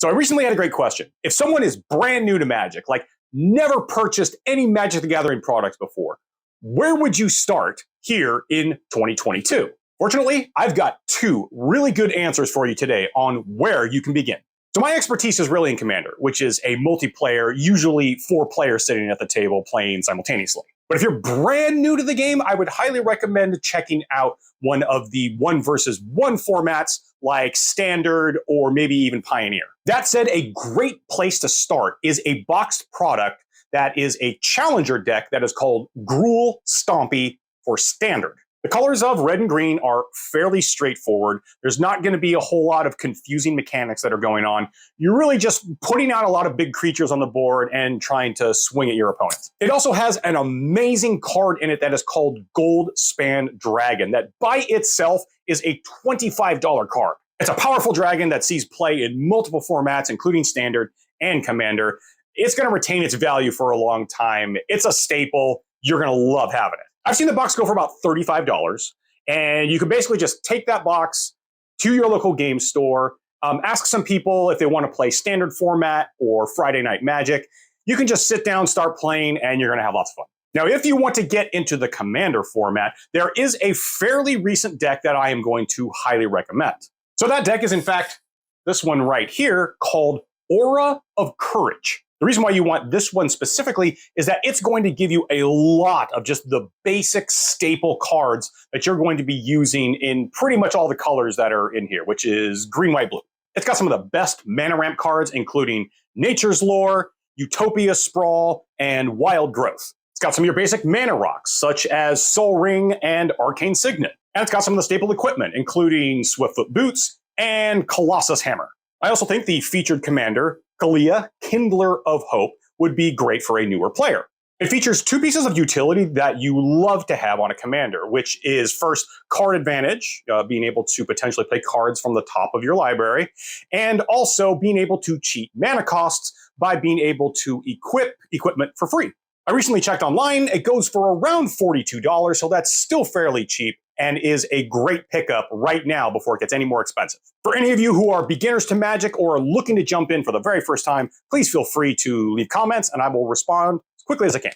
So I recently had a great question. If someone is brand new to Magic, like never purchased any Magic the Gathering products before, where would you start here in 2022? Fortunately, I've got two really good answers for you today on where you can begin. So my expertise is really in Commander, which is a multiplayer, usually 4 players sitting at the table playing simultaneously. But if you're brand new to the game, I would highly recommend checking out one of the 1 versus 1 formats like Standard or maybe even Pioneer. That said, a great place to start is a boxed product that is a challenger deck that is called Gruul Stompy for Standard. The colors of red and green are fairly straightforward. There's not going to be a whole lot of confusing mechanics that are going on. You're really just putting out a lot of big creatures on the board and trying to swing at your opponents. It also has an amazing card in it that is called Goldspan Dragon that by itself is a $25 card. It's a powerful dragon that sees play in multiple formats, including Standard and Commander. It's going to retain its value for a long time. It's a staple. You're going to love having it. I've seen the box go for about $35, and you can basically just take that box to your local game store, ask some people if they want to play Standard format or Friday Night Magic. You can just sit down, start playing, and you're going to have lots of fun. Now, if you want to get into the Commander format, there is a fairly recent deck that I am going to highly recommend. So that deck is, in fact, this one right here called Aura of Courage. The reason why you want this one specifically is that it's going to give you a lot of just the basic staple cards that you're going to be using in pretty much all the colors that are in here, which is green, white, blue. It's got some of the best mana ramp cards, including Nature's Lore, Utopia Sprawl, and Wild Growth. It's got some of your basic mana rocks, such as Sol Ring and Arcane Signet. And it's got some of the staple equipment, including Swiftfoot Boots and Colossus Hammer. I also think the featured commander, Kalia, Kindler of Hope, would be great for a newer player. It features 2 pieces of utility that you love to have on a commander, which is first card advantage, being able to potentially play cards from the top of your library, and also being able to cheat mana costs by being able to equip equipment for free. I recently checked online. It goes for around $42, so that's still fairly cheap and is a great pickup right now before it gets any more expensive. For any of you who are beginners to Magic or are looking to jump in for the very first time, please feel free to leave comments and I will respond as quickly as I can.